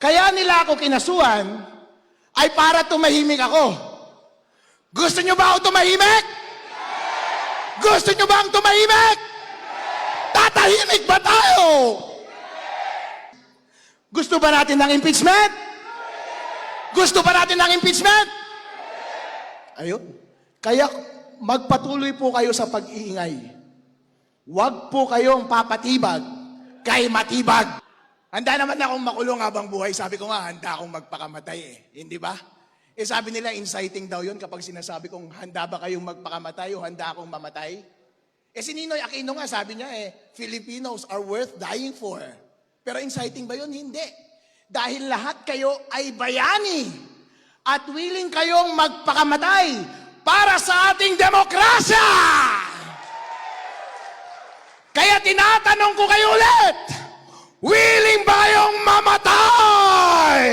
Kaya nila ako kinasuhan ay para tumahimik ako. Gusto nyo ba ako tumahimik? Gusto nyo ba ang tumahimik? Tatahimik ba tayo? Gusto ba natin ng impeachment? Gusto ba natin ng impeachment? Ayun. Kaya magpatuloy po kayo sa pag-iingay. Huwag po kayong papatibag kay matibag. Handa naman akong makulong habang buhay. Sabi ko nga, handa akong magpakamatay eh. Hindi ba? Eh sabi nila, inciting daw yun kapag sinasabi kong handa ba kayong magpakamatay o handa akong mamatay? Eh si Ninoy Aquino nga, sabi niya Filipinos are worth dying for. Pero inciting ba yun? Hindi. Dahil lahat kayo ay bayani at willing kayong magpakamatay para sa ating demokrasya. Kaya tinatanong ko kayo ulit, willing ba kayong mamatay?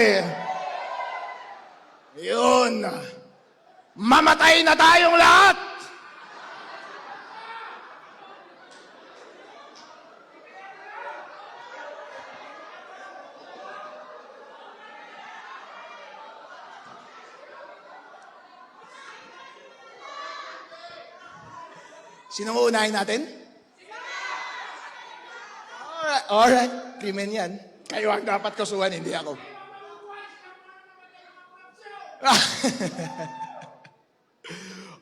Yun. Mamatay na tayong lahat. Sinong uunahin natin? Alright. Krimen yan. Kayo ang dapat kasuhan, hindi ako.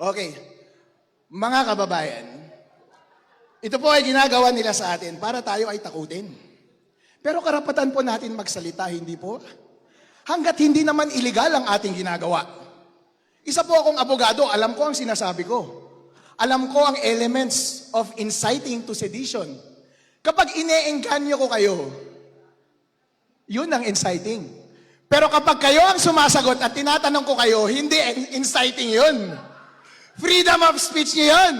Okay. Mga kababayan, ito po ay ginagawa nila sa atin para tayo ay takutin. Pero karapatan po natin magsalita, hindi po? Hanggat hindi naman iligal ang ating ginagawa. Isa po akong abogado, alam ko ang sinasabi ko. Alam ko ang elements of inciting to sedition. Kapag ine-engganyo ko kayo, yun ang inciting. Pero kapag kayo ang sumasagot at tinatanong ko kayo, hindi inciting yun. Freedom of speech niyo yun.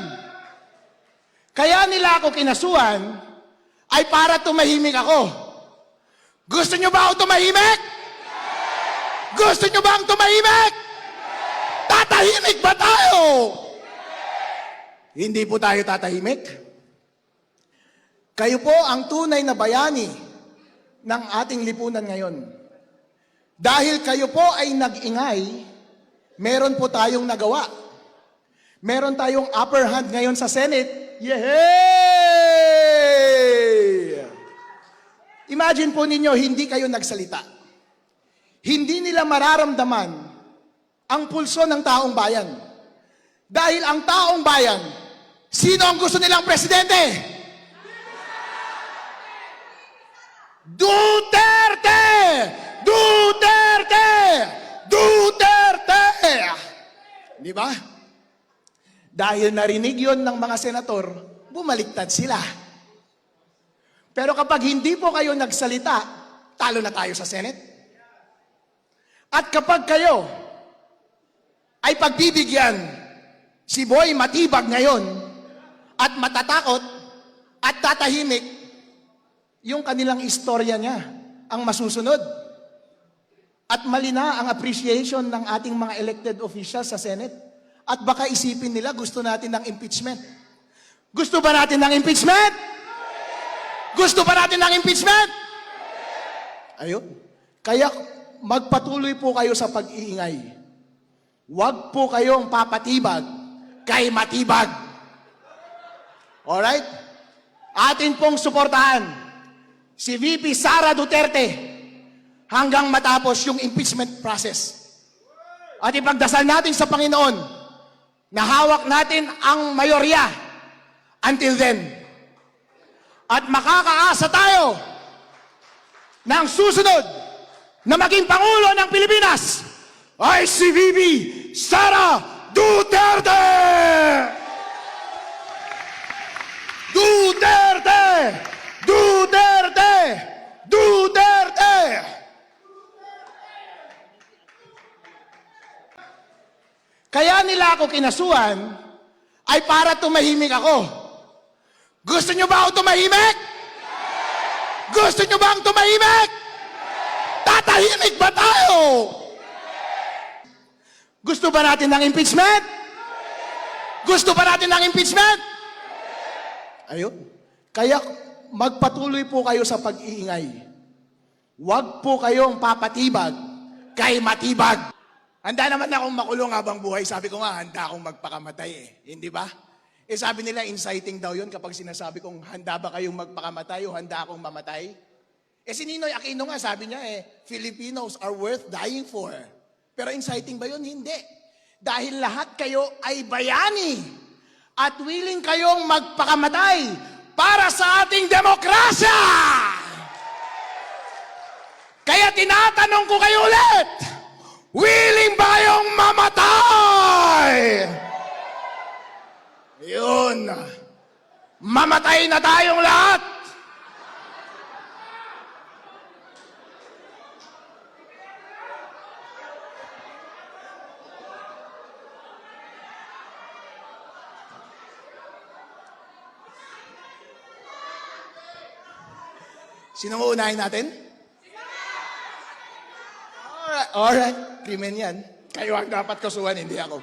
Kaya nila ako kinasuhan ay para tumahimik ako. Gusto nyo ba ako tumahimik? Gusto nyo ba ang tumahimik? Tatahimik ba tayo? Hindi po tayo tatahimik. Kayo po ang tunay na bayani ng ating lipunan ngayon. Dahil kayo po ay nag-ingay, meron po tayong nagawa. Meron tayong upper hand ngayon sa Senate. Yehey! Imagine po ninyo, hindi kayo nagsalita. Hindi nila mararamdaman ang pulso ng taong bayan. Dahil ang taong bayan, sino ang gusto nilang presidente? Duterte! Duterte! Duterte! Di ba? Dahil narinig yon ng mga senator, bumaliktad sila. Pero kapag hindi po kayo nagsalita, talo na tayo sa Senate. At kapag kayo ay pagbibigyan, si Boy matibag ngayon at matatakot at tatahimik, yung kanilang istorya niya ang masusunod. At mali na ang appreciation ng ating mga elected officials sa Senate. At baka isipin nila gusto natin ng impeachment. Gusto ba natin ng impeachment? Gusto ba natin ng impeachment? Ayun. Kaya magpatuloy po kayo sa pag-iingay. Huwag po kayong papatibag kay matibag. Alright? Atin pong suportahan si VP Sara Duterte hanggang matapos yung impeachment process. At ipagdasal natin sa Panginoon na hawak natin ang mayorya until then. At makakaasa tayo ng susunod na maging Pangulo ng Pilipinas ay si VP Sara Duterte! Duterte! Duterte! Duterte! Kaya nila ako kinasuhan ay para tumahimik ako. Gusto nyo ba ako tumahimik? Gusto nyo ba ang tumahimik? Tatahimik ba tayo? Gusto ba natin ng impeachment? Gusto ba natin ng impeachment? Ayun. Kaya magpatuloy po kayo sa pag-iingay. Huwag po kayong papatibag kay matibag. Handa naman akong makulong habang buhay. Sabi ko nga, handa akong magpakamatay eh. Hindi ba? Eh sabi nila, inciting daw yun kapag sinasabi kong handa ba kayong magpakamatay o handa akong mamatay? Eh si Ninoy Aquino nga, sabi niya Filipinos are worth dying for. Pero inciting ba yun? Hindi. Dahil lahat kayo ay bayani at willing kayong magpakamatay para sa ating demokrasya! Kaya tinatanong ko kayo ulit, willing ba kayong mamatay? Yun. Mamatay na tayong lahat. Sinong uunahin natin? Alright. Krimen yan. Kayo ang dapat kasuhan, hindi ako.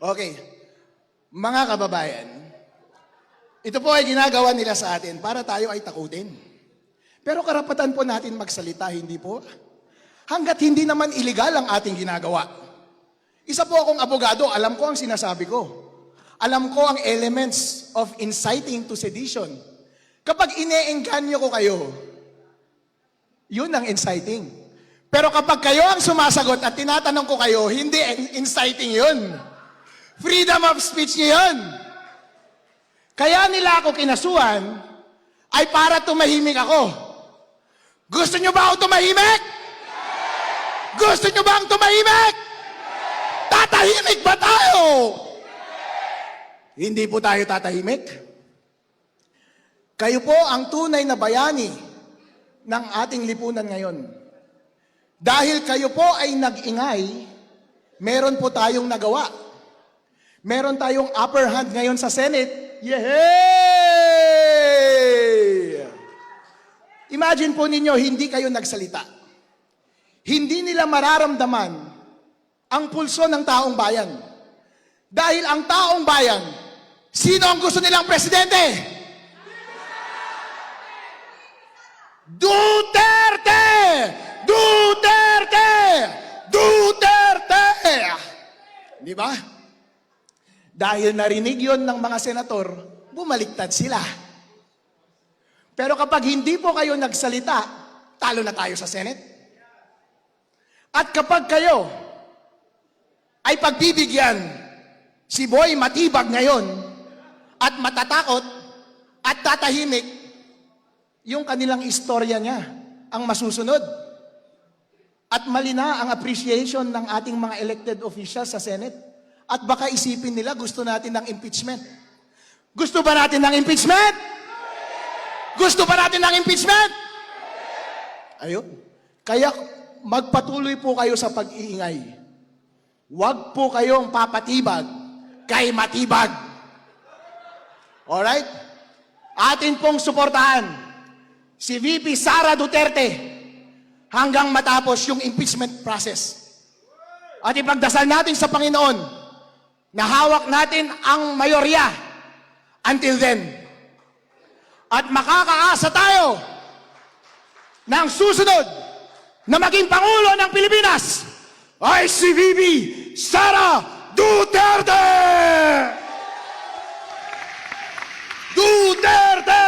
Okay. Mga kababayan, ito po ay ginagawa nila sa atin para tayo ay takutin. Pero karapatan po natin magsalita, hindi po? Hanggat hindi naman iligal ang ating ginagawa. Isa po akong abogado, alam ko ang sinasabi ko. Alam ko ang elements of inciting to sedition. Kapag ine-engganyo ko kayo, yun ang inciting. Pero kapag kayo ang sumasagot at tinatanong ko kayo, hindi inciting yun. Freedom of speech niyo yun. Kaya nila ako kinasuhan ay para tumahimik ako. Gusto nyo ba ako tumahimik? Gusto nyo ba ang tumahimik? Tatahimik ba tayo? Hindi po tayo tatahimik. Kayo po ang tunay na bayani ng ating lipunan ngayon. Dahil kayo po ay nag-ingay, meron po tayong nagawa. Meron tayong upper hand ngayon sa Senate. Yay! Imagine po ninyo, hindi kayo nagsalita. Hindi nila mararamdaman ang pulso ng taong bayan. Dahil ang taong bayan, sino ang gusto nilang presidente? Duterte! Duterte! Duterte! Di ba? Dahil narinig yon ng mga senator, bumaliktad sila. Pero kapag hindi po kayo nagsalita, talo na tayo sa Senate. At kapag kayo ay pagbibigyan, si Boy matibag ngayon at matatakot at tatahimik, yung kanilang istorya niya ang masusunod. At malina ang appreciation ng ating mga elected officials sa Senate. At baka isipin nila gusto natin ng impeachment. Gusto ba natin ng impeachment? Gusto ba natin ng impeachment? Ayun. Kaya magpatuloy po kayo sa pag-iingay. Huwag po kayong papatibag kay matibag. Alright? Atin pong suportahan si VP Sara Duterte hanggang matapos yung impeachment process. At ipagdasal natin sa Panginoon na hawak natin ang mayorya until then. At makakaasa tayo ng susunod na maging Pangulo ng Pilipinas ay si VP Sara Duterte! Duterte!